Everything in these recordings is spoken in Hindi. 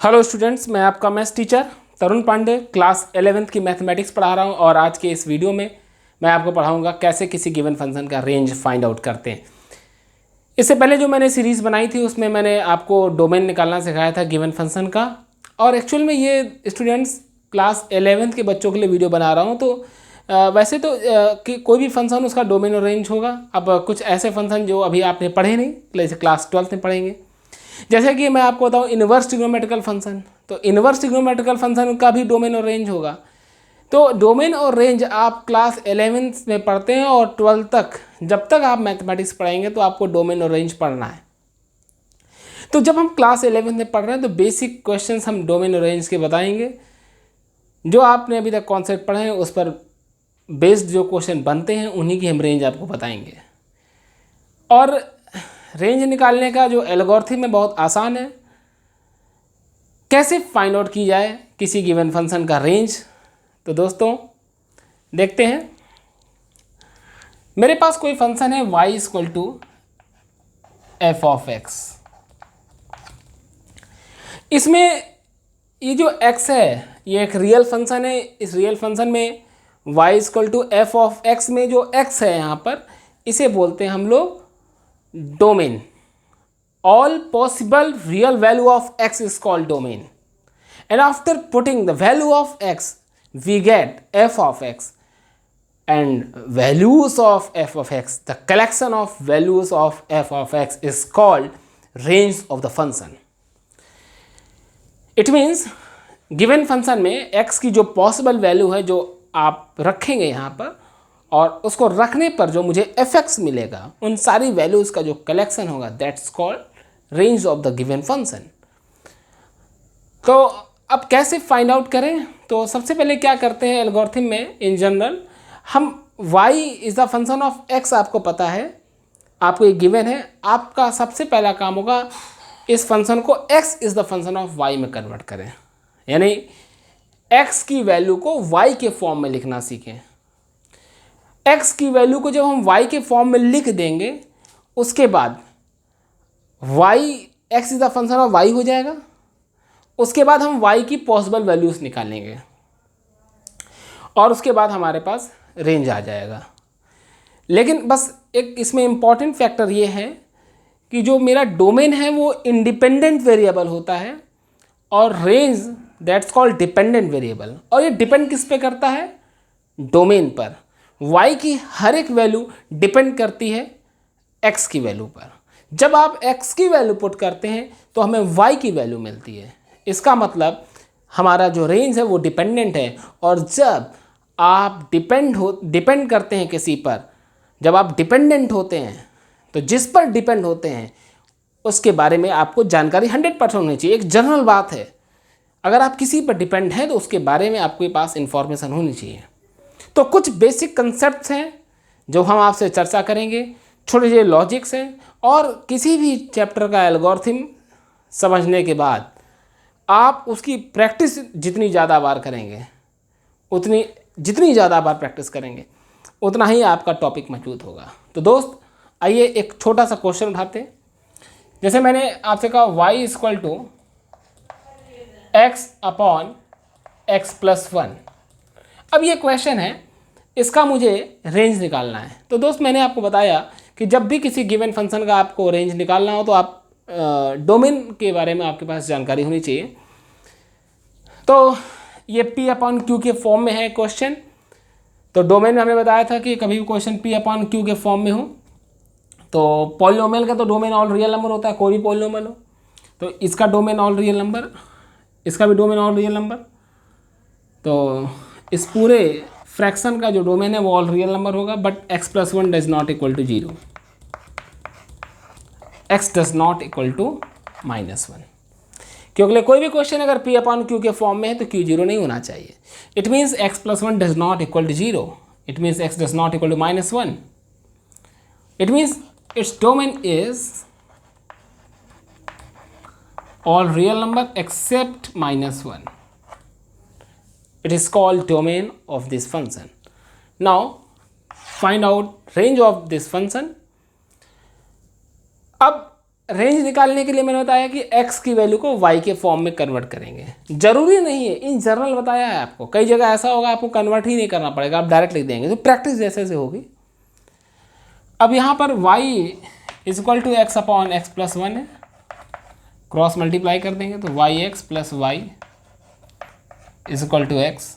हेलो स्टूडेंट्स, मैं आपका मैथ्स टीचर तरुण पांडे क्लास 11th की मैथमेटिक्स पढ़ा रहा हूं और आज के इस वीडियो में मैं आपको पढ़ाऊंगा कैसे किसी गिवन फंक्शन का रेंज फाइंड आउट करते हैं। इससे पहले जो मैंने सीरीज़ बनाई थी उसमें मैंने आपको डोमेन निकालना सिखाया था गिवन फंक्शन का, और एक्चुअल में ये स्टूडेंट्स क्लास 11th के बच्चों के लिए वीडियो बना रहा हूँ। तो वैसे तो कि कोई भी फंक्शन उसका डोमेन और रेंज होगा। अब कुछ ऐसे फंक्शन जो अभी आपने पढ़े नहीं, जैसे क्लास 12th में पढ़ेंगे। जैसे कि मैं आपको बताऊं इन्वर्स ट्रिग्नोमेट्रिकल फंक्शन, तो इन्वर्स ट्रिग्नोमेट्रिकल फंक्शन का भी डोमेन और रेंज होगा। तो डोमेन और रेंज आप क्लास 11th में पढ़ते हैं और 12th तक, जब तक आप मैथमेटिक्स पढ़ेंगे तो आपको डोमेन और रेंज पढ़ना है। तो जब हम क्लास 11th में पढ़ रहे हैं तो बेसिक क्वेश्चंस हम डोमेन और रेंज के बताएंगे। जो आपने अभी तक कॉन्सेप्ट पढ़े हैं उस पर बेस्ड जो क्वेश्चन बनते हैं उन्हीं की हम रेंज आपको बताएंगे। और रेंज निकालने का जो एल्गोरिथम है बहुत आसान है। कैसे फाइंड आउट की जाए किसी गिवन फंक्शन का रेंज, तो दोस्तों देखते हैं। मेरे पास कोई फंक्शन है y equal to f of x. इसमें ये जो x है ये एक रियल फंक्शन है। इस रियल फंक्शन में y equal to f of x में जो x है यहाँ पर, इसे बोलते हैं हम लोग domain. All possible real value of x is called domain, and after putting the value of x we get f of x, and values of f of x, the collection of values of f of x is called range of the function. It means given function में x की जो possible value है जो आप रखेंगे यहाँ पर, और उसको रखने पर जो मुझे fx मिलेगा उन सारी वैल्यूज़ का जो कलेक्शन होगा that's called range of the given function. तो अब कैसे फाइंड आउट करें, तो सबसे पहले क्या करते हैं एल्गोरिथम में इन जनरल हम y is the function of x, आपको पता है, आपको ये गिवन है। आपका सबसे पहला काम होगा इस फंक्शन को x is the function of y में कन्वर्ट करें, यानी x की वैल्यू को y के फॉर्म में लिखना सीखें। x की वैल्यू को जब हम y के फॉर्म में लिख देंगे उसके बाद y x is the function of y हो जाएगा। उसके बाद हम y की पॉसिबल वैल्यूज़ निकालेंगे और उसके बाद हमारे पास रेंज आ जाएगा। लेकिन बस एक इसमें इम्पॉर्टेंट फैक्टर ये है कि जो मेरा डोमेन है वो इंडिपेंडेंट वेरिएबल होता है और range that's called dependent variable. और ये डिपेंड किस पे करता है? डोमेन पर। y की हर एक वैल्यू डिपेंड करती है x की वैल्यू पर। जब आप x की वैल्यू पुट करते हैं तो हमें y की वैल्यू मिलती है। इसका मतलब हमारा जो रेंज है वो डिपेंडेंट है। और जब आप डिपेंड करते हैं किसी पर, जब आप डिपेंडेंट होते हैं तो जिस पर डिपेंड होते हैं उसके बारे में आपको जानकारी 100% होनी चाहिए। एक जनरल बात है, अगर आप किसी पर डिपेंड हैं तो उसके बारे में आपके पास इंफॉर्मेशन होनी चाहिए। तो कुछ बेसिक कंसेप्ट्स हैं जो हम आपसे चर्चा करेंगे, छोटे छोटे लॉजिक्स हैं, और किसी भी चैप्टर का एल्गोरिथम समझने के बाद आप उसकी प्रैक्टिस जितनी ज़्यादा बार करेंगे जितनी ज़्यादा बार प्रैक्टिस करेंगे उतना ही आपका टॉपिक मजबूत होगा। तो दोस्त आइए एक छोटा सा क्वेश्चन उठाते हैं। जैसे मैंने आपसे कहा y equal to x upon x plus 1। अब ये क्वेश्चन है, इसका मुझे रेंज निकालना है। तो दोस्त मैंने आपको बताया कि जब भी किसी गिवन फंक्शन का आपको रेंज निकालना हो तो आप डोमेन के बारे में आपके पास जानकारी होनी चाहिए। तो ये p अपॉन क्यू के फॉर्म में है क्वेश्चन। तो डोमेन में हमने बताया था कि कभी भी क्वेश्चन p अपॉन क्यू के फॉर्म में हो तो पॉलिनोमियल का तो डोमेन ऑल रियल नंबर होता है, कोई भी पॉलिनोमियल हो। तो इसका डोमेन ऑल रियल नंबर, इसका भी डोमेन ऑल रियल नंबर। तो इस पूरे फ्रैक्शन का जो डोमेन है वो ऑल रियल नंबर होगा। But x plus 1 does not equal to 0, x does not equal to -1। क्योंकि कोई भी क्वेश्चन अगर p अपॉन क्यू के फॉर्म में है तो q 0 नहीं होना चाहिए। It means x plus 1 does not equal to 0, it means x does not equal to -1। It means its domain is all real number except -1. It is called domain of this function. Now find out range of this function. अब रेंज निकालने के लिए मैंने बताया कि x की वैल्यू को y के फॉर्म में कन्वर्ट करेंगे। जरूरी नहीं है, इन जनरल बताया है आपको। कई जगह ऐसा होगा आपको कन्वर्ट ही नहीं करना पड़ेगा, आप डायरेक्ट लिख देंगे, तो प्रैक्टिस जैसे से होगी। अब यहाँ पर y is equal to x upon x plus 1 है, क्रॉस मल्टीप्लाई कर देंगे तो y x plus y is equal to x.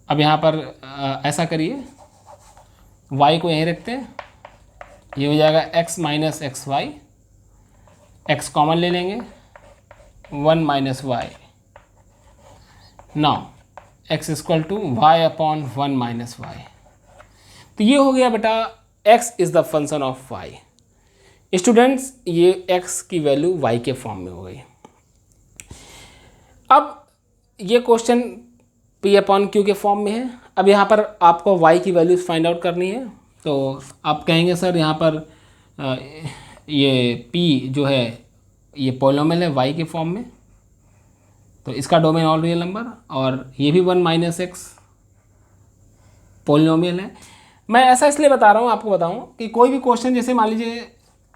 अब यहाँ पर ऐसा करिए, y को यहीं रखते हैं, ये हो जाएगा x minus x y, x common ले लेंगे, 1 minus y. Now x equal to y upon 1 minus y. तो ये हो गया बेटा x is the function of y। Students ये x की वैल्यू y के फॉर्म में हो गई। अब ये क्वेश्चन p अपॉन q के फॉर्म में है। अब यहाँ पर आपको y की वैल्यूज फाइंड आउट करनी है। तो आप कहेंगे सर यहाँ पर ये p जो है ये पॉलिनोमियल है y के फॉर्म में, तो इसका डोमेन ऑल रियल नंबर, और ये भी 1 माइनस एक्स पॉलिनोमियल है। मैं ऐसा इसलिए बता रहा हूँ, आपको बताऊँ कि कोई भी क्वेश्चन जैसे मान लीजिए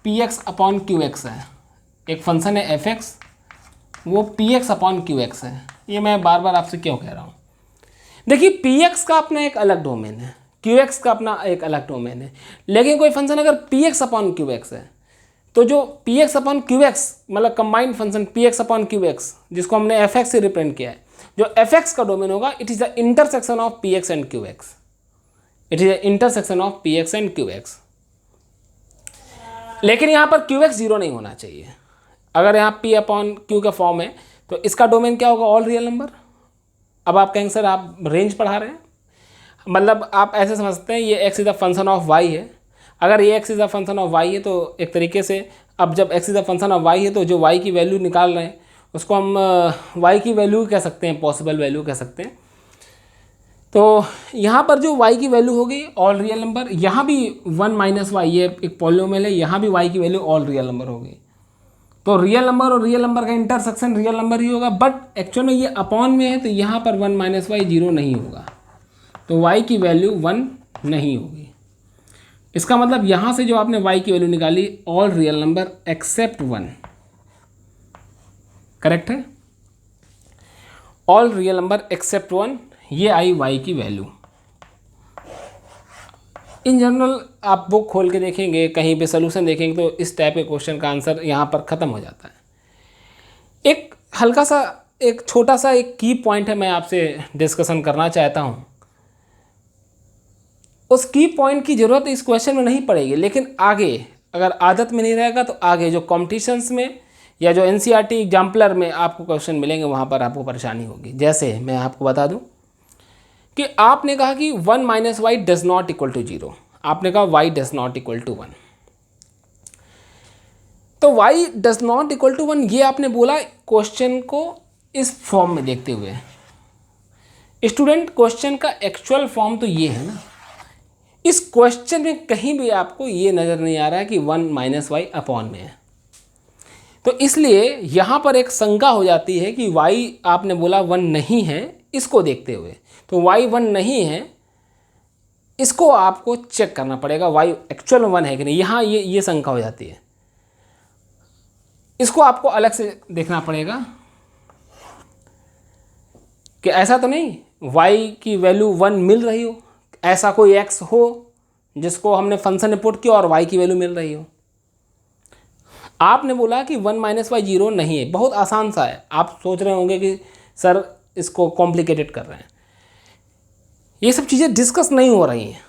P X upon Q X है, एक फंक्शन है एफ एक्स, वो P X upon Q X है। ये मैं बार बार आपसे क्यों कह रहा हूँ, देखिए पी एक्स का अपना एक अलग डोमेन है, क्यू एक्स का अपना एक अलग डोमेन है, लेकिन कोई फंक्शन अगर P X upon Q X है तो जो P X upon Q X मतलब combined function P X upon Q X जिसको हमने एफ एक्स से रिप्रेजेंट किया है, जो एफ एक्स का डोमेन होगा it is the intersection of P X and Q X, it is the intersection of P X and Q X. लेकिन यहाँ पर क्यू एक्स जीरो नहीं होना चाहिए। अगर यहाँ पी अपॉन क्यू का फॉर्म है तो इसका डोमेन क्या होगा, ऑल रियल नंबर। अब आप कहेंगे सर आप रेंज पढ़ा रहे हैं, मतलब आप ऐसे समझते हैं ये x is the function of y है। अगर ये x is the function of y है तो एक तरीके से अब जब x is the function of y है तो जो वाई की वैल्यू निकाल रहे हैं उसको हम वाई की वैल्यू कह सकते हैं, पॉसिबल वैल्यू कह सकते हैं। तो यहाँ पर जो y की वैल्यू होगी ऑल रियल नंबर, यहाँ भी 1 माइनस वाई, ये एक पॉलिनोमियल है, यहाँ भी y की वैल्यू ऑल रियल नंबर होगी। तो रियल नंबर और रियल नंबर का इंटरसेक्शन रियल नंबर ही होगा, बट एक्चुअल में ये अपॉन में है तो यहाँ पर 1 माइनस वाई जीरो नहीं होगा, तो y की वैल्यू 1 नहीं होगी। इसका मतलब यहाँ से जो आपने y की वैल्यू निकाली all real number except 1, correct है, ऑल रियल नंबर एक्सेप्ट 1, ये आई y की वैल्यू। इन जनरल आप बुक खोल के देखेंगे, कहीं पे सोल्यूशन देखेंगे तो इस टाइप के क्वेश्चन का आंसर यहाँ पर ख़त्म हो जाता है। एक हल्का सा एक छोटा सा एक की पॉइंट है, मैं आपसे डिस्कशन करना चाहता हूँ। उस की पॉइंट की ज़रूरत इस क्वेश्चन में नहीं पड़ेगी, लेकिन आगे अगर आदत में नहीं रहेगा तो आगे जो कॉम्पिटिशन्स में या जो NCERT एग्जाम्पलर में आपको क्वेश्चन मिलेंगे वहाँ पर आपको परेशानी होगी। जैसे मैं आपको बता दूँ कि आपने कहा कि 1 minus y does not equal to zero, आपने कहा y does not equal to 1, तो y does not equal to 1 ये आपने बोला क्वेश्चन को इस फॉर्म में देखते हुए। स्टूडेंट क्वेश्चन का एक्चुअल फॉर्म तो ये है ना, इस क्वेश्चन में कहीं भी आपको ये नज़र नहीं आ रहा है कि 1 माइनस वाई अपॉन में है, तो इसलिए यहाँ पर एक शंका हो जाती है कि y आपने बोला 1 नहीं है, इसको देखते हुए तो y 1 नहीं है, इसको आपको चेक करना पड़ेगा y एक्चुअल 1 है कि नहीं, यहाँ ये शंका हो जाती है। इसको आपको अलग से देखना पड़ेगा कि ऐसा तो नहीं y की वैल्यू 1 मिल रही हो, ऐसा कोई x हो जिसको हमने फंक्शन में पुट किया और y की वैल्यू मिल रही हो। आपने बोला कि 1 माइनस वाई जीरो नहीं है, बहुत आसान सा है। आप सोच रहे होंगे कि सर इसको कॉम्प्लिकेटेड कर रहे हैं, ये सब चीज़ें डिस्कस नहीं हो रही हैं।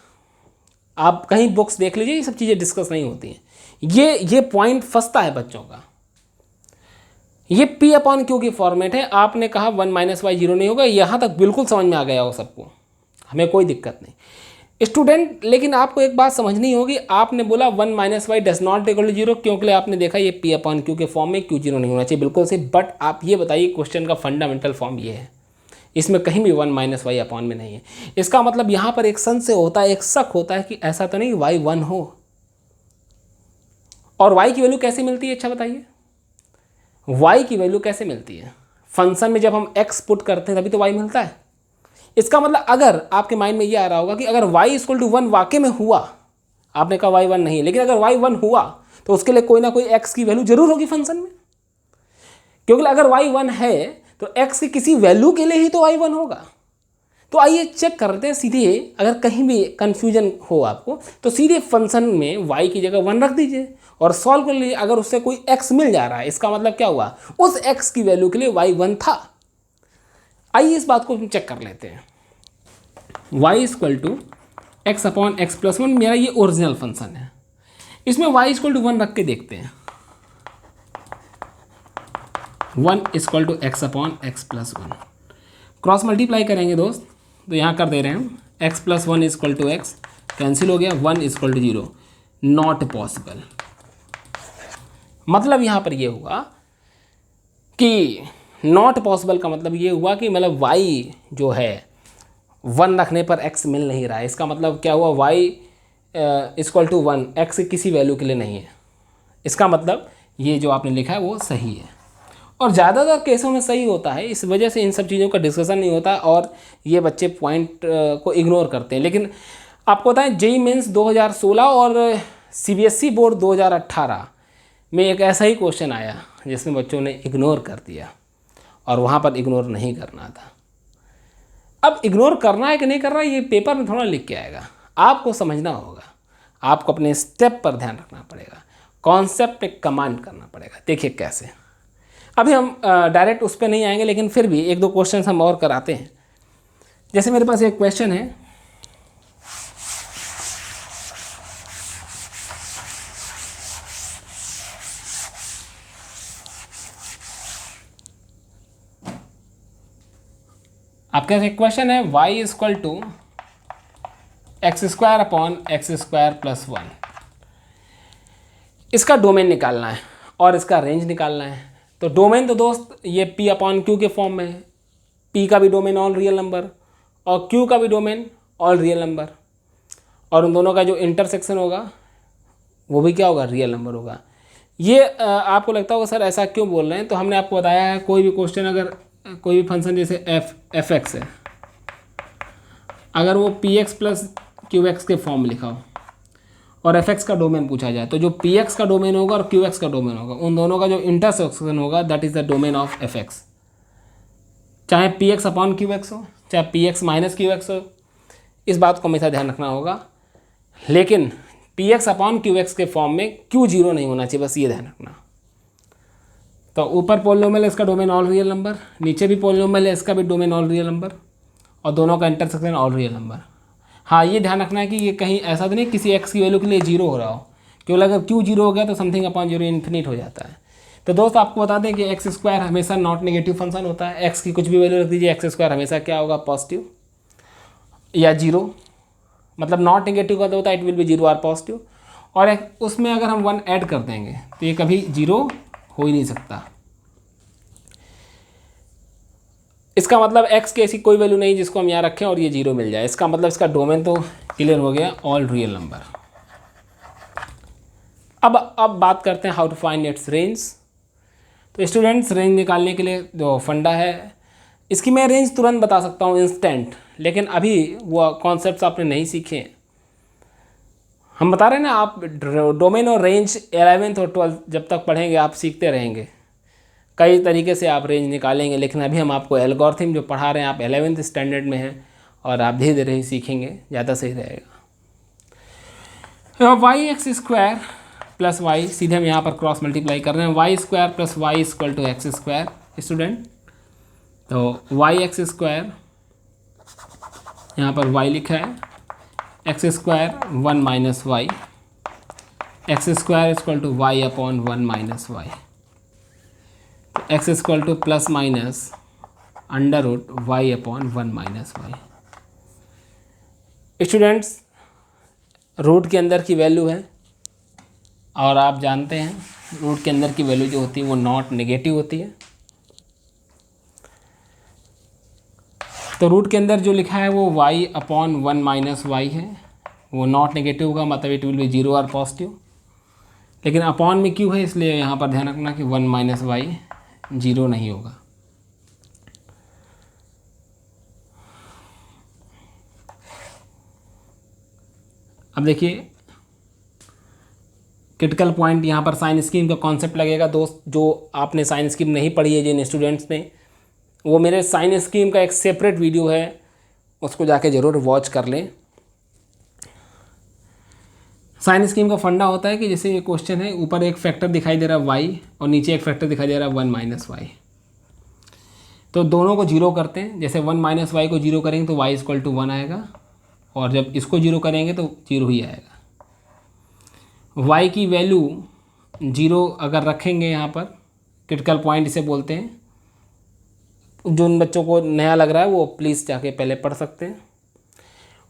आप कहीं बुक्स देख लीजिए, ये सब चीज़ें डिस्कस नहीं होती हैं। ये पॉइंट फंसता है बच्चों का। ये पी अपॉन क्यू की फॉर्मेट है, आपने कहा 1 माइनस वाई जीरो नहीं होगा, यहाँ तक बिल्कुल समझ में आ गया हो सबको, हमें कोई दिक्कत नहीं स्टूडेंट। लेकिन आपको एक बात समझनी होगी, आपने बोला 1 minus y does not equal to zero, क्योंकि आपने देखा ये पी अपॉन क्यू के फॉर्म में क्यू जीरो नहीं होना चाहिए, बिल्कुल सही। बट आप ये बताइए क्वेश्चन का फंडामेंटल फॉर्म ये है, इसमें कहीं भी 1 माइनस वाई अपॉन में नहीं है। इसका मतलब यहाँ पर एक संशय होता है, एक शक होता है कि ऐसा तो नहीं वाई 1 हो। और वाई की वैल्यू कैसे मिलती है, अच्छा बताइए, वाई की वैल्यू कैसे मिलती है? फंक्शन में जब हम एक्स पुट करते हैं तभी तो वाई मिलता है। इसका मतलब अगर आपके माइंड में ये आ रहा होगा कि अगर y इक्वल टू 1 वाकई में हुआ, आपने कहा y 1 नहीं, लेकिन अगर y 1 हुआ तो उसके लिए कोई ना कोई x की वैल्यू जरूर होगी फंक्शन में, क्योंकि अगर y 1 है तो x की किसी वैल्यू के लिए ही तो y 1 होगा। तो आइए चेक करते हैं सीधे, अगर कहीं भी कन्फ्यूजन हो आपको तो सीधे फंक्शन में y की जगह 1 रख दीजिए और सॉल्व कर लीजिए। अगर उससे कोई x मिल जा रहा है इसका मतलब क्या हुआ, उस x की वैल्यू के लिए y 1 था। आइए इस बात को हम चेक कर लेते हैं। y equal to x upon x plus one मेरा ये ओरिजिनल फंक्शन है, इसमें y इक्वल टू 1 रख के देखते हैं। 1 equal to x upon x plus one, cross multiply करेंगे दोस्त, तो यहाँ कर दे रहे हैं हम x plus one equal to x, cancel हो गया, 1 इक्वल टू 0, नॉट पॉसिबल। मतलब यहाँ पर ये हुआ कि नॉट पॉसिबल का मतलब ये हुआ कि मतलब y जो है 1 रखने पर x मिल नहीं रहा है। इसका मतलब क्या हुआ, y इक्वल टू 1 x किसी वैल्यू के लिए नहीं है। इसका मतलब ये जो आपने लिखा है वो सही है, और ज़्यादातर केसों में सही होता है। इस वजह से इन सब चीज़ों का डिस्कशन नहीं होता और ये बच्चे पॉइंट को इग्नोर करते हैं। लेकिन आपको बताएं जेईई मेंस 2016 और सीबीएसई बोर्ड 2018 में एक ऐसा ही क्वेश्चन आया जिसमें बच्चों ने इग्नोर कर दिया, और वहाँ पर इग्नोर नहीं करना था। अब इग्नोर करना है कि नहीं करना ये पेपर में थोड़ा लिख के आएगा, आपको समझना होगा, आपको अपने स्टेप पर ध्यान रखना पड़ेगा, कॉन्सेप्ट एक कमांड करना पड़ेगा। देखिए कैसे, अभी हम डायरेक्ट उस पर नहीं आएंगे, लेकिन फिर भी एक दो क्वेश्चन हम और कराते हैं। जैसे मेरे पास एक क्वेश्चन है, आपके पास एक क्वेश्चन है y equal to x square upon x square plus one. इसका डोमेन निकालना है और इसका रेंज निकालना है। तो डोमेन तो दोस्त ये p अपॉन क्यू के फॉर्म में है, p का भी डोमेन ऑल रियल नंबर और q का भी डोमेन ऑल रियल नंबर, और उन दोनों का जो इंटरसेक्शन होगा वो भी क्या होगा, रियल नंबर होगा। ये आपको लगता होगा सर ऐसा क्यों बोल रहे हैं, तो हमने आपको बताया है कोई भी क्वेश्चन अगर कोई भी फंक्शन जैसे एफ एक्स है, अगर वो P x plus Q X के फॉर्म में लिखा हो और एफ एक्स का डोमेन पूछा जाए, तो जो पी एक्स का डोमेन होगा और क्यू एक्स का डोमेन होगा उन दोनों का जो इंटरसेक्शन होगा that is the domain of F X. चाहे P X upon Q X हो, चाहे P X minus Q X हो, इस बात को हमेशा ध्यान रखना होगा। लेकिन P X upon Q X के फॉर्म में क्यू जीरो नहीं होना चाहिए, बस ये ध्यान रखना। तो ऊपर पॉलिनोमियल है इसका डोमेन ऑल रियल नंबर, नीचे भी पॉलिनोमियल है इसका भी डोमेन ऑल रियल नंबर, और दोनों का इंटरसेक्शन ऑल रियल नंबर। हाँ ये ध्यान रखना है कि ये कहीं ऐसा तो नहीं किसी एक्स की वैल्यू के लिए जीरो हो रहा हो, क्योंकि अगर क्यू जीरो हो गया तो समथिंग अपॉन जीरो इन्फिनिट हो जाता है। तो दोस्त आपको बता दें कि एक्स स्क्वायर हमेशा नॉट नेगेटिव फंक्शन होता है। एक्स की कुछ भी वैल्यू रख दीजिए, एक्स स्क्वायर हमेशा क्या होगा, पॉजिटिव या जीरो, मतलब नॉट नेगेटिव का तो होता है it will be zero or positive, और उसमें अगर हम 1 ऐड कर देंगे तो ये कभी जीरो हो ही नहीं सकता। इसका मतलब x की ऐसी कोई वैल्यू नहीं जिसको हम यहाँ रखें और ये जीरो मिल जाए। इसका मतलब इसका डोमेन तो क्लियर हो गया, ऑल रियल नंबर। अब बात करते हैं how to find its range. तो स्टूडेंट्स रेंज निकालने के लिए जो फंडा है, इसकी मैं रेंज तुरंत बता सकता हूँ इंस्टेंट, लेकिन अभी वो कॉन्सेप्ट्स आपने नहीं सीखे। हम बता रहे हैं ना, आप डोमेन और रेंज 11th और 12th जब तक पढ़ेंगे आप सीखते रहेंगे, कई तरीके से आप रेंज निकालेंगे। लेकिन अभी हम आपको एल्गोरिथम जो पढ़ा रहे हैं, आप 11th स्टैंडर्ड में हैं और आप धीरे धीरे ही सीखेंगे, ज़्यादा सही रहेगा। Y x square plus y, सीधे हम यहाँ पर क्रॉस मल्टीप्लाई कर रहे हैं, y square plus y equal to x square. Student तो वाई एक्स स्क्वायर, यहाँ पर वाई लिखा है, x square 1 minus y, x square equal to y upon 1 minus y, x equal to plus minus under root y upon 1 minus y. Students root के अंदर की वैल्यू है और आप जानते हैं रूट के अंदर की वैल्यू जो होती है वो नॉट नेगेटिव होती है। तो रूट के अंदर जो लिखा है वो y अपॉन 1 माइनस वाई है, वो नॉट नेगेटिव होगा, मतलब इट विल बी जीरो और पॉजिटिव। लेकिन अपॉन में क्यों है, इसलिए यहाँ पर ध्यान रखना कि 1 माइनस वाई जीरो नहीं होगा। अब देखिए क्रिटिकल पॉइंट यहाँ पर साइन स्कीम का कॉन्सेप्ट लगेगा। दोस्त जो आपने साइन स्कीम नहीं पढ़ी है जिन स्टूडेंट्स ने, वो मेरे साइन स्कीम का एक सेपरेट वीडियो है, उसको जाके ज़रूर वॉच कर लें। साइन स्कीम का फंडा होता है कि जैसे ये क्वेश्चन है, ऊपर एक फैक्टर दिखाई दे रहा है वाई और नीचे एक फैक्टर दिखाई दे रहा है 1 माइनस वाई, तो दोनों को जीरो करते हैं। जैसे 1 माइनस वाई को जीरो करेंगे तो y इक्वल टू 1 आएगा, और जब इसको जीरो करेंगे तो जीरो ही आएगा। y की वैल्यू जीरो अगर रखेंगे यहाँ पर, क्रिटिकल पॉइंट इसे बोलते हैं। जो उन बच्चों को नया लग रहा है वो प्लीज़ जाके पहले पढ़ सकते हैं।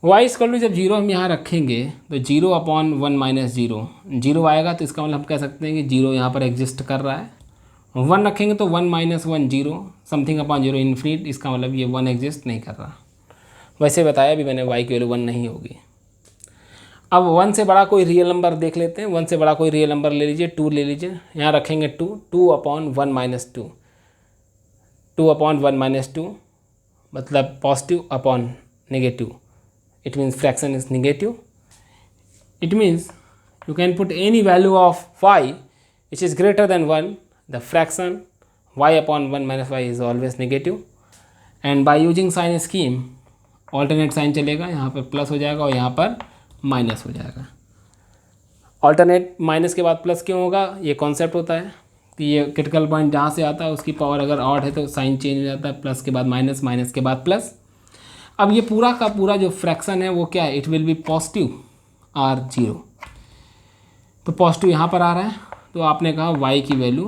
y इक्वल टू जब जीरो हम यहाँ रखेंगे तो जीरो अपॉन 1 माइनस जीरो आएगा, तो इसका मतलब हम कह सकते हैं कि जीरो यहाँ पर एग्जिस्ट कर रहा है। 1 रखेंगे तो 1 minus 1 zero, something upon zero infinite, इसका मतलब ये 1 एग्जिस्ट नहीं कर रहा। वैसे बताया भी मैंने y की वैल्यू 1 नहीं होगी। अब 1 से बड़ा कोई रियल नंबर देख लेते हैं। 1 से बड़ा कोई रियल नंबर ले लीजिए, 2 ले लीजिए, यहाँ रखेंगे 2 अपॉन 1 माइनस 2 अपॉन 1 माइनस 2 मतलब positive upon negative, it means fraction is negative. It means you can put any value of y which is greater than 1, the fraction y upon 1 minus y is always negative. And by using sign scheme alternate sign चलेगा, यहाँ पर प्लस हो जाएगा और यहाँ पर माइनस हो जाएगा। ऑल्टरनेट माइनस के बाद प्लस क्यों होगा, ये कॉन्सेप्ट होता है कि ये क्रिटिकल पॉइंट जहाँ से आता है उसकी पावर अगर ऑड है तो साइन चेंज हो जाता है, प्लस के बाद माइनस, माइनस के बाद प्लस। अब ये पूरा का पूरा जो फ्रैक्शन है वो क्या है, it will be positive or zero, तो पॉजिटिव यहाँ पर आ रहा है, तो आपने कहा y की value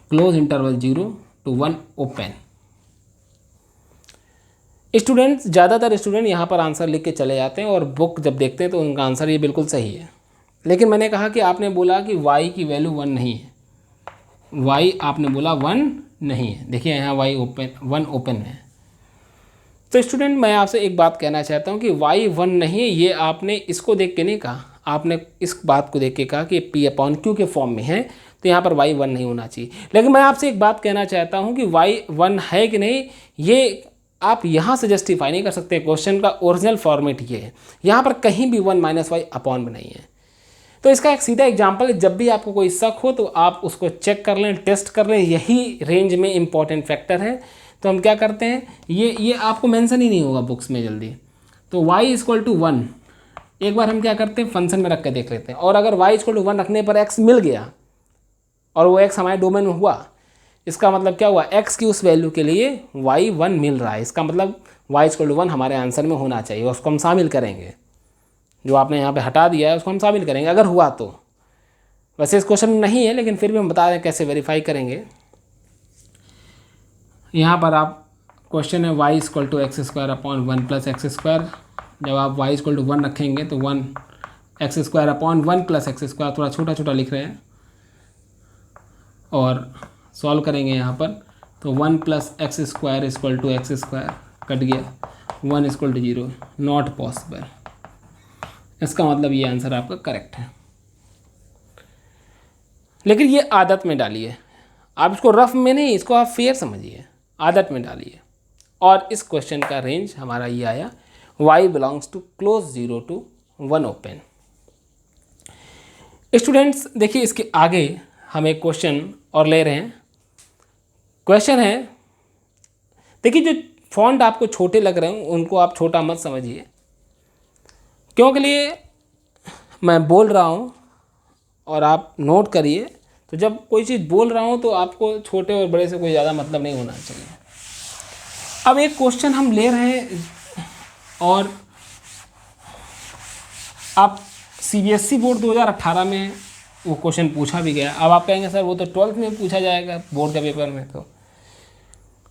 close interval 0 to 1 open. Students, ज़्यादातर स्टूडेंट यहाँ पर आंसर लिख के चले जाते हैं और बुक जब देखते हैं तो उनका आंसर ये बिल्कुल सही है। लेकिन मैंने कहा कि आपने बोला कि y की वैल्यू 1 नहीं है, y आपने बोला 1 नहीं है। देखिए यहाँ y ओपन 1 ओपन है। तो स्टूडेंट मैं आपसे एक बात कहना चाहता हूँ कि y 1 नहीं है, ये आपने इसको देख के नहीं कहा, आपने इस बात को देख के कहा कि p अपॉन q के फॉर्म में है, तो यहाँ पर y 1 नहीं होना चाहिए। लेकिन मैं आपसे एक बात कहना चाहता हूँ कि y 1 है कि नहीं, ये आप यहाँ से जस्टिफाई नहीं कर सकते। क्वेश्चन का ओरिजिनल फॉर्मेट ये है, यहाँ पर कहीं भी 1 माइनस वाई अपॉन में नहीं है। तो इसका एक सीधा एग्जाम्पल है, जब भी आपको कोई शक हो तो आप उसको चेक कर लें, टेस्ट कर लें, यही रेंज में इंपॉर्टेंट फैक्टर है। तो हम क्या करते हैं, ये आपको मेंशन ही नहीं होगा बुक्स में जल्दी। तो y इक्वल टू 1 एक बार हम क्या करते हैं, फंक्शन में रख के देख लेते हैं, और अगर y इक्वल टू 1 रखने पर x मिल गया और वो x हमारे डोमेन में हुआ, इसका मतलब क्या हुआ, x की उस वैल्यू के लिए y 1 मिल रहा है, इसका मतलब y इक्वल टू 1 हमारे आंसर में होना चाहिए, उसको हम शामिल करेंगे। जो आपने यहाँ पे हटा दिया है उसको हम शामिल करेंगे अगर हुआ तो। वैसे इस क्वेश्चन में नहीं है, लेकिन फिर भी हम बता दें कैसे वेरीफाई करेंगे। यहाँ पर आप क्वेश्चन है y equal to x square upon 1 plus x square. जब आप y इक्वल टू 1 रखेंगे तो 1 x square upon 1 plus x square, थोड़ा छोटा छोटा लिख रहे हैं, और सॉल्व करेंगे यहाँ पर। तो 1 plus x square equal to x square cut गया, 1 इक्वल टू 0, नॉट पॉसिबल। इसका मतलब ये आंसर आपका करेक्ट है। लेकिन ये आदत में डालिए, आप इसको रफ में नहीं, इसको आप फेयर समझिए, आदत में डालिए। और इस क्वेश्चन का रेंज हमारा ये आया, y belongs to close 0 to 1 open. Students देखिए, इसके आगे हम एक क्वेश्चन और ले रहे हैं। क्वेश्चन है, देखिए जो फॉन्ट आपको छोटे लग रहे हैं उनको आप छोटा मत समझिए, क्योंकि लिए मैं बोल रहा हूँ और आप नोट करिए। तो जब कोई चीज़ बोल रहा हूँ तो आपको छोटे और बड़े से कोई ज़्यादा मतलब नहीं होना चाहिए। अब एक क्वेश्चन हम ले रहे हैं, और आप CBSE बोर्ड 2018 में वो क्वेश्चन पूछा भी गया। अब आप कहेंगे सर वो तो 12th में पूछा जाएगा बोर्ड के पेपर में, तो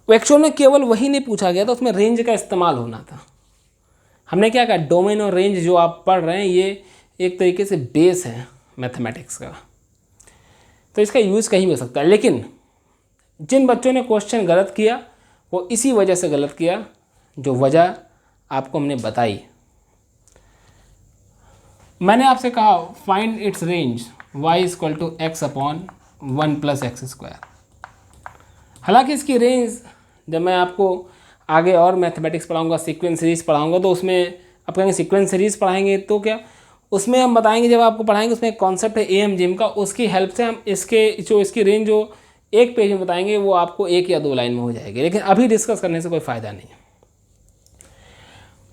वो एक्चुअल में केवल वही नहीं पूछा गया था, उसमें रेंज का इस्तेमाल होना था। हमने क्या कहा, डोमेन और रेंज जो आप पढ़ रहे हैं ये एक तरीके से बेस है मैथमेटिक्स का, तो इसका यूज़ कहीं भी हो सकता है। लेकिन जिन बच्चों ने क्वेश्चन गलत किया वो इसी वजह से गलत किया जो वजह आपको हमने बताई। मैंने आपसे कहा find its range y equal to x upon 1 plus x square. हालांकि इसकी रेंज जब मैं आपको आगे और मैथमेटिक्स पढ़ाऊंगा, सीक्वेंस सीरीज पढ़ाऊंगा, तो उसमें आप कहेंगे सीक्वेंस सीरीज पढ़ाएंगे तो क्या उसमें हम बताएंगे, जब आपको पढ़ाएंगे उसमें एक कॉन्सेप्ट है एएम जिम का, उसकी हेल्प से हम इसकी रेंज जो एक पेज में बताएंगे वो आपको 1 या 2 लाइन में हो जाएगी, लेकिन अभी डिस्कस करने से कोई फ़ायदा नहीं।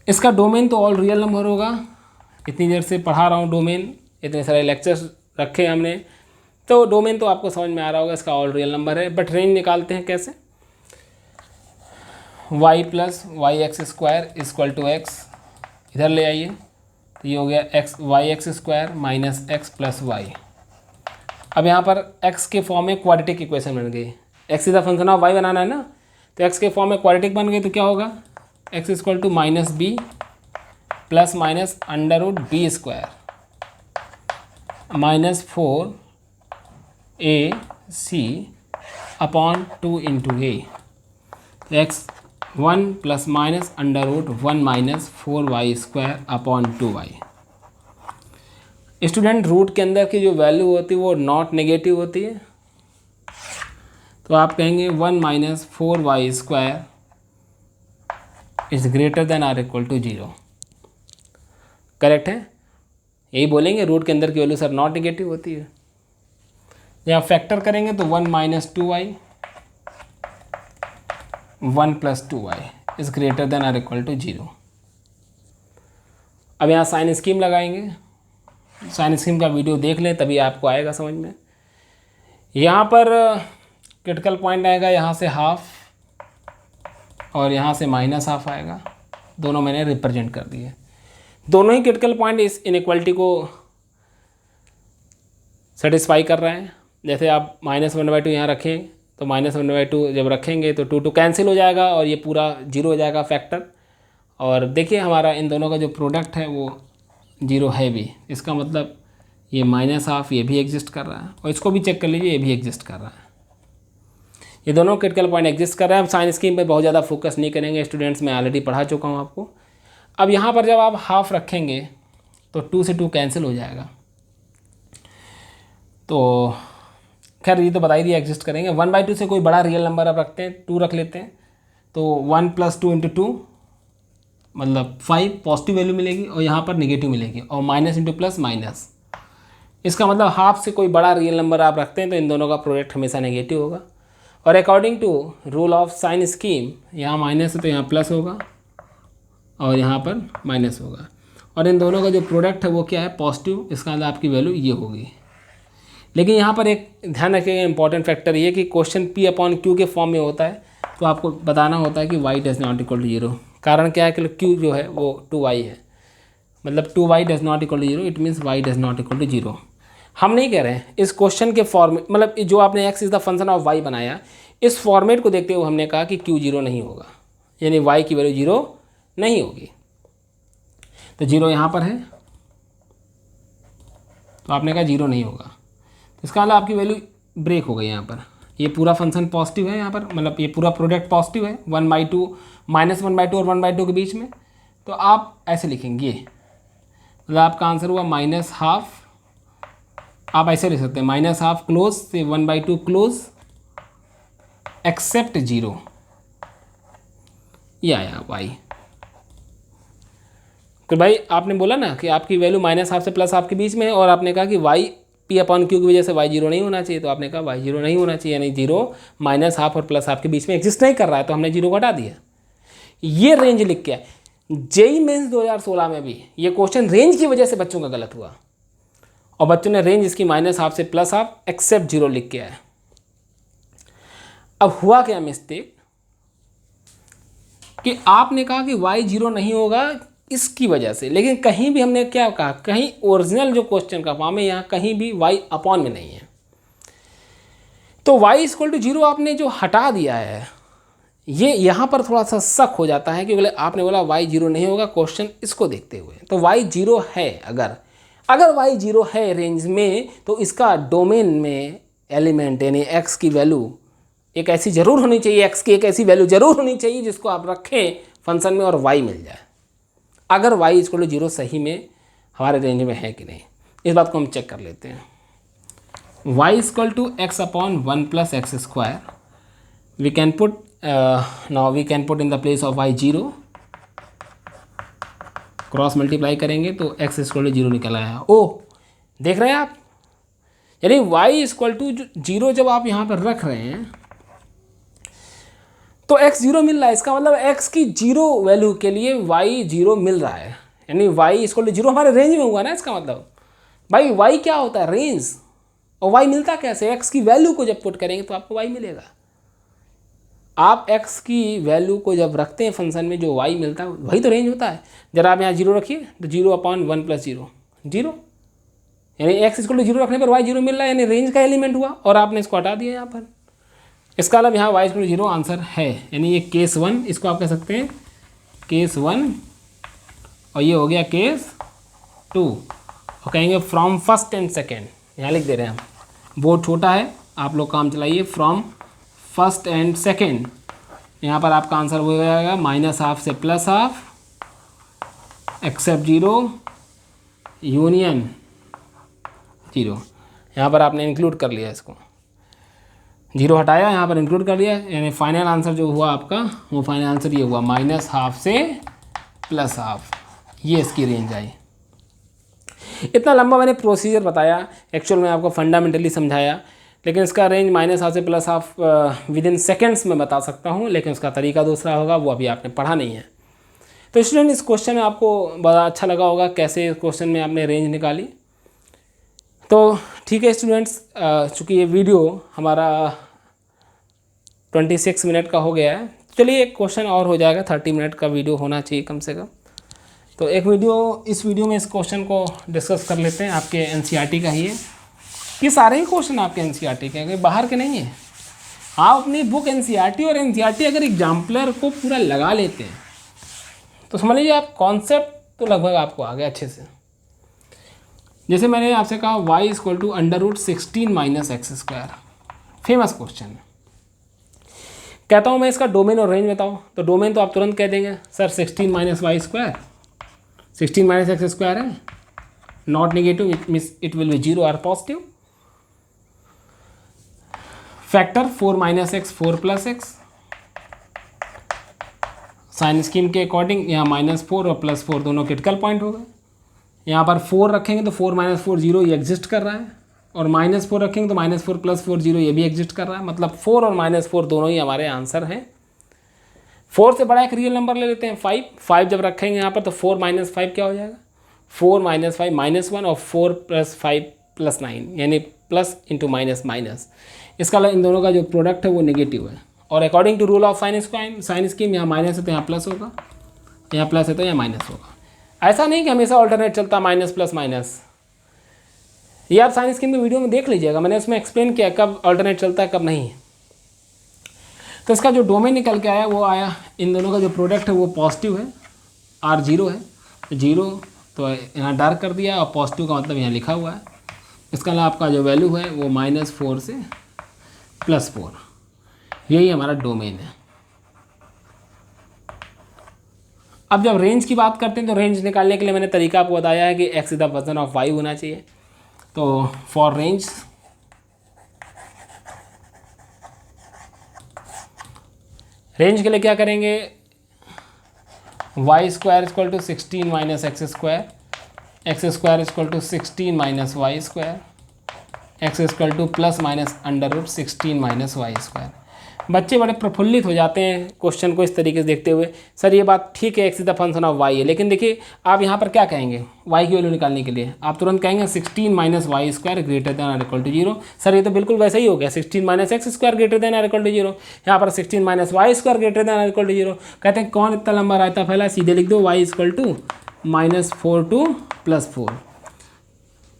इसका डोमेन तो ऑल रियल नंबर होगा, इतनी देर से पढ़ा रहा हूँ डोमेन, इतने सारे लेक्चर्स रखे हमने, तो डोमेन तो आपको समझ में आ रहा होगा, इसका ऑल रियल नंबर है। बट रेंज निकालते हैं कैसे, y plus y x square equal to x, इधर ले आइए, तो ये हो गया x y x square minus x plus y. अब यहाँ पर x के फॉर्म में क्वाड्रेटिक इक्वेशन बन गई, x is the function of y बनाना है ना, तो x के फॉर्म में क्वाड्रेटिक बन गई, तो क्या होगा x equal to minus b plus minus under root b square minus 4ac upon 2 into a, x 1 plus minus under root 1 minus 4y square upon 2y। Student, root के अंदर की जो वैल्यू होती है वो नॉट नेगेटिव होती है, तो आप कहेंगे 1 minus 4y square is greater than or equal to 0। Correct है, यही बोलेंगे, रूट के अंदर की वैल्यू सर नॉट नेगेटिव होती है। यहाँ फैक्टर करेंगे तो 1 minus 2y 1 plus 2y is greater than or equal to 0। अब यहाँ साइन स्कीम लगाएंगे, साइन स्कीम का वीडियो देख लें तभी आपको आएगा समझ में। यहाँ पर क्रिटिकल पॉइंट आएगा यहाँ से हाफ और यहाँ से माइनस हाफ आएगा, दोनों मैंने रिप्रेजेंट कर दिए। दोनों ही क्रिटिकल पॉइंट इस इनइक्वालिटी को सेटिस्फाई कर रहे हैं। जैसे आप -1/2 यहाँ रखें तो -1/2 जब रखेंगे तो 2 कैंसिल हो जाएगा और ये पूरा 0 हो जाएगा फैक्टर। और देखिए हमारा इन दोनों का जो प्रोडक्ट है वो 0 है भी, इसका मतलब ये माइनस हाफ ये भी एग्जिस्ट कर रहा है, और इसको भी चेक कर लीजिए ये भी एग्जिस्ट कर रहा है। ये दोनों क्रिटिकल पॉइंट एग्जिस्ट कर रहे हैं। अब साइन स्कीम पे बहुत ज़्यादा फोकस नहीं करेंगे स्टूडेंट्स, मैं ऑलरेडी पढ़ा चुका हूँ आपको। अब यहाँ पर जब आप हाफ रखेंगे तो 2 से 2 कैंसिल हो जाएगा, तो खैर ये तो बता ही दिया एग्जिस्ट करेंगे। 1/2 से कोई बड़ा रियल नंबर आप रखते हैं, 2 रख लेते हैं, तो 1 प्लस 2 इंटू 2 मतलब 5 पॉजिटिव वैल्यू मिलेगी और यहाँ पर नेगेटिव मिलेगी, और माइनस इंटू प्लस माइनस, इसका मतलब हाफ से कोई बड़ा रियल नंबर आप रखते हैं तो इन दोनों का प्रोडक्ट हमेशा नेगेटिव होगा। और according to rule of sign scheme यहाँ माइनस है तो यहाँ प्लस होगा और यहाँ पर माइनस होगा, और इन दोनों का जो प्रोडक्ट है वो क्या है पॉजिटिव, इसका मतलब आपकी वैल्यू ये होगी। लेकिन यहाँ पर एक ध्यान रखिएगा इंपॉर्टेंट फैक्टर ये कि क्वेश्चन P/Q के फॉर्म में होता है, तो आपको बताना होता है कि y does not equal to 0। कारण क्या है कि Q जो है वो 2y है, मतलब 2y does not equal to 0, it means y does not equal to 0। हम नहीं कह रहे हैं इस क्वेश्चन के फॉर्मेट, मतलब जो आपने x is the function of y बनाया, इस फॉर्मेट को देखते हुए हमने कहा कि Q 0 नहीं होगा, यानी y की वैल्यू 0 नहीं होगी। तो 0 यहाँ पर है तो आपने कहा 0 नहीं होगा, इसका मतलब आपकी वैल्यू ब्रेक हो गई यहाँ पर। ये पूरा फंक्शन पॉजिटिव है यहाँ पर, मतलब ये पूरा प्रोडक्ट पॉजिटिव है 1/2 -1/2 और 1/2 के बीच में, तो आप ऐसे लिखेंगे, मतलब आपका आंसर हुआ -12। आप ऐसे लिख सकते हैं -12 क्लोज से 1/2 क्लोज एक्सेप्ट 0, ये आया y। तो भाई आपने बोला ना कि आपकी वैल्यू -12 से प्लस आपके बीच में है, और आपने कहा कि y P/Q की वजह से y 0 नहीं होना चाहिए, तो आपने कहा y 0 नहीं होना चाहिए, यानी 0 -12 और प्लस आपके बीच में एग्जिस्ट नहीं कर रहा है, तो हमने 0 को हटा दिया। ये रेंज लिख के जेईई मेंस 2016 में भी ये क्वेश्चन रेंज की वजह से बच्चों का गलत हुआ, और बच्चों ने रेंज इसकी -12 से +12 एक्सेप्ट 0 लिख के आया। अब हुआ क्या मिस्टेक कि आपने कहा कि y 0 नहीं होगा इसकी वजह से, लेकिन कहीं भी हमने क्या कहा, कहीं ओरिजिनल जो क्वेश्चन का फॉर्म है यहाँ कहीं भी y अपॉन में नहीं है, तो y इक्वल टू 0 आपने जो हटा दिया है, ये यहाँ पर थोड़ा सा शक हो जाता है कि बोले आपने बोला y 0 नहीं होगा क्वेश्चन इसको देखते हुए, तो y 0 है। अगर y 0 है रेंज में, तो इसका डोमेन में एलिमेंट यानी x की वैल्यू एक ऐसी ज़रूर होनी चाहिए, x की एक ऐसी वैल्यू ज़रूर होनी चाहिए जिसको आप रखें फंक्शन में और y मिल जाए। अगर y इक्वल टू 0 सही में हमारे रेंज में है कि नहीं, इस बात को हम चेक कर लेते हैं। y equal to x upon 1 plus x square, we can put now we can put in the place of y 0 cross multiply करेंगे तो x इक्वल टू 0 निकल आया। ओ देख रहे हैं आप, यानी y इक्वल टू 0 जब आप यहाँ पर रख रहे हैं तो x 0 मिल रहा है। इसका मतलब x की 0 वैल्यू के लिए y 0 मिल रहा है, यानी y इक्वल टू 0 हमारे रेंज में हुआ ना। इसका मतलब भाई y क्या होता है, रेंज। और y मिलता कैसे, x की वैल्यू को जब पुट करेंगे तो आपको y मिलेगा। आप x की वैल्यू को जब रखते हैं फंक्शन में, जो y मिलता है वही तो रेंज होता है। जरा आप यहाँ 0 रखिए तो 0/1 + 0 0, यानी x इक्वल टू 0 रखने पर y 0 मिल रहा है, यानी रेंज का एलिमेंट हुआ। और आपने इसको हटा दिया यहाँ पर, इसका मतलब यहाँ y इक्वल टू 0 आंसर है। यानी ये केस 1, इसको आप कह सकते हैं केस 1, और ये हो गया केस 2। और कहेंगे फ्रॉम फर्स्ट एंड सेकेंड, यहाँ लिख दे रहे हैं हम। बोर्ड छोटा है, आप लोग काम चलाइए। फ्रॉम फर्स्ट एंड सेकेंड, यहाँ पर आपका आंसर हो जाएगा -½ से +½ एक्सेप्ट 0 यूनियन 0। यहाँ पर आपने इंक्लूड कर लिया, इसको 0 हटाया, यहाँ पर इंक्लूड कर लिया, यानी फाइनल आंसर जो हुआ आपका, वो फाइनल आंसर ये हुआ -½ से +½ ये इसकी रेंज आई। इतना लंबा मैंने प्रोसीजर बताया, एक्चुअल में आपको फंडामेंटली समझाया, लेकिन इसका रेंज -½ से +½ विदिन सेकेंड्स में बता सकता हूँ, लेकिन उसका तरीका दूसरा होगा, वो अभी आपने पढ़ा नहीं है। तो स्टूडेंट इस क्वेश्चन में आपको बड़ा अच्छा लगा होगा कैसे इस क्वेश्चन में आपने रेंज निकाली। तो ठीक है स्टूडेंट्स, चूँकि ये वीडियो हमारा 26 मिनट का हो गया है, चलिए एक क्वेश्चन और हो जाएगा, 30 मिनट का वीडियो होना चाहिए कम से कम। तो एक वीडियो, इस वीडियो में इस क्वेश्चन को डिस्कस कर लेते हैं। आपके एनसीईआरटी का ही है, ये सारे ही क्वेश्चन आपके एनसीईआरटी के हैं, बाहर के नहीं है। आप अपनी बुक एनसीईआरटी और एनसीईआरटी अगर एग्जाम्पलर को पूरा लगा लेते हैं तो समझ लीजिए आप कॉन्सेप्ट तो लगभग आपको आ गया अच्छे से। जैसे मैंने आपसे कहा y equal to √16 - x², famous question. कहता हूँ मैं इसका डोमेन और रेंज बताओ, तो डोमेन तो आप तुरंत कह देंगे सर 16 - y², 16 - x² है, not negative, it will be 0 और positive. Factor 4 - x 4 + x, sign scheme के अकॉर्डिंग यहाँ -4 और +4 दोनों क्रिटिकल पॉइंट हो गए। यहाँ पर 4 रखेंगे तो 4 - 4 0 ये एग्जिस्ट कर रहा है, और -4 रखेंगे तो -4 + 4 0 ये भी एग्जिस्ट कर रहा है। मतलब 4 और -4 दोनों ही हमारे आंसर हैं। 4 से बड़ा एक रियल नंबर ले लेते हैं 5। 5 जब रखेंगे यहाँ पर तो 4 - 5 क्या हो जाएगा, 4 - 5 -1, और 4 + 5 + 9, यानी प्लस इंटू माइनस। इसका इन दोनों का जो प्रोडक्ट है वो नेगेटिव है। और according to rule of sign scheme, यहाँ माइनस है तो यहाँ प्लस होगा, यहाँ प्लस है तो यहाँ माइनस होगा। ऐसा नहीं कि हमेशा ऑल्टरनेट चलता माइनस प्लस माइनस। ये आप साइन स्कीम की वीडियो में देख लीजिएगा, मैंने उसमें एक्सप्लेन किया कब ऑल्टरनेट चलता है कब नहीं। तो इसका जो डोमेन निकल के आया वो आया, इन दोनों का जो प्रोडक्ट है वो पॉजिटिव है, R 0 है, 0 तो यहाँ डार्क कर दिया, और पॉजिटिव का मतलब यहाँ लिखा हुआ है। इसका अलावा आपका जो वैल्यू है वो -4 से +4, यही हमारा डोमेन है। अब जब रेंज की बात करते हैं तो रेंज निकालने के लिए मैंने तरीका आपको बताया है कि x is the version of y होना चाहिए। तो फॉर रेंज के लिए क्या करेंगे, y² = 16 - x², x² = 16 - y², x = ±√16 - y²। बच्चे बड़े प्रफुल्लित हो जाते हैं क्वेश्चन को इस तरीके से देखते हुए, सर ये बात ठीक है x is the function of y है, लेकिन देखिए आप यहाँ पर क्या कहेंगे y की वैल्यू निकालने के लिए, आप तुरंत कहेंगे 16 - y² greater than or equal to 0। Sir ये तो बिल्कुल वैसा ही हो गया, 16 - x² greater than or equal to 0, यहाँ पर 16 - y² greater than or equal to 0। कहते हैं कौन इतना लंबा रायता फैला, सीधे लिख दो y इक्वल टू -4 to +4,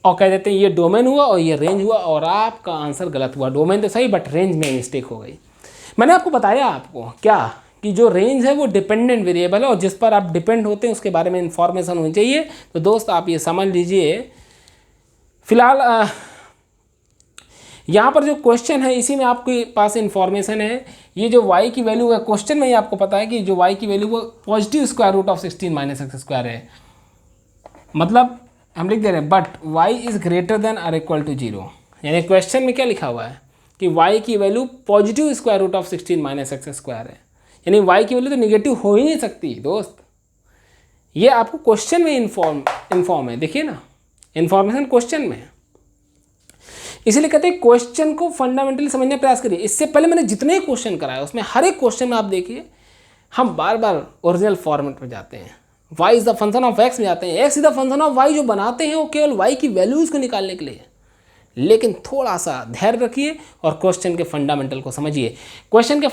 और कह देते हैं ये डोमेन हुआ और ये रेंज हुआ, और आपका आंसर गलत हुआ। डोमेन तो सही बट रेंज में मिस्टेक हो गई। मैंने आपको बताया आपको क्या कि जो रेंज है वो डिपेंडेंट वेरिएबल है, और जिस पर आप डिपेंड होते हैं उसके बारे में इंफॉर्मेशन होनी चाहिए। तो दोस्त आप ये समझ लीजिए, फिलहाल यहाँ पर जो क्वेश्चन है इसी में आपके पास इंफॉर्मेशन है। ये जो y की वैल्यू है क्वेश्चन में ही आपको पता है कि जो y की वैल्यू वो पॉजिटिव √16 - x², है। मतलब हम लिख दे रहे हैं but y is greater than or equal to 0, यानी क्वेश्चन में क्या लिखा हुआ है कि y की वैल्यू पॉजिटिव √16 - x², है। यानी y की वैल्यू तो निगेटिव हो ही नहीं सकती दोस्त, ये आपको क्वेश्चन में इन्फॉर्म है, देखिए ना, इन्फॉर्मेशन क्वेश्चन में है। इसलिए कहते हैं क्वेश्चन को फंडामेंटली समझने का प्रयास करिए। इससे पहले मैंने जितने क्वेश्चन कराए उसमें हर एक क्वेश्चन में आप देखिए हम बार बार ओरिजिनल फॉर्मेट में जाते हैं, y is the function of x में जाते हैं, x is the function of y जो बनाते हैं वो केवल y की वैल्यूज़ को निकालने के लिए। लेकिन थोड़ा सा धैर्य रखिए और क्वेश्चन के फंडामेंटल को समझिए। क्वेश्चन का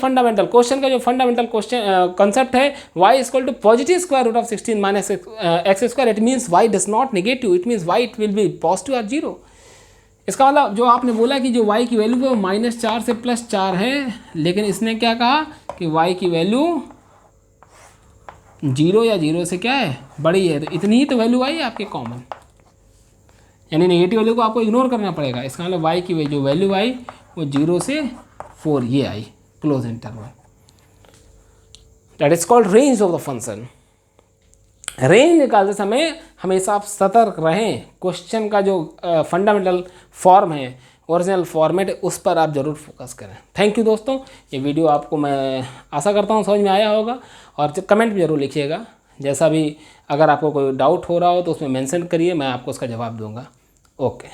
जो फंडामेंटल क्वेश्चन कंसेप्ट है, y equal to positive square root of 16 minus x square, it means y does not negative, it means y it will be positive और जीरो। इसका मतलब जो आपने बोला कि जो y की वैल्यू है वो -4 से +4 है, लेकिन इसने क्या कहा कि y की वैल्यू 0 या 0 से क्या है बड़ी है, तो इतनी ही तो वैल्यू आई है आपके कॉमन, यानी नेगेटिव वैल्यू को आपको इग्नोर करना पड़ेगा। इसका मतलब y की जो वैल्यू आई वो 0 से 4 ये आई, close interval, that is called range of the function. Range निकालते समय हमेशा आप सतर्क रहें। क्वेश्चन का जो फंडामेंटल फॉर्म है, ओरिजिनल फॉर्मेट है, उस पर आप ज़रूर फोकस करें। थैंक यू दोस्तों, ये वीडियो आपको मैं आशा करता हूँ समझ में आया होगा, और कमेंट में ज़रूर लिखिएगा। जैसा भी अगर आपको कोई डाउट हो रहा हो तो उसमें मेंशन करिए, मैं आपको उसका जवाब दूंगा। ओके।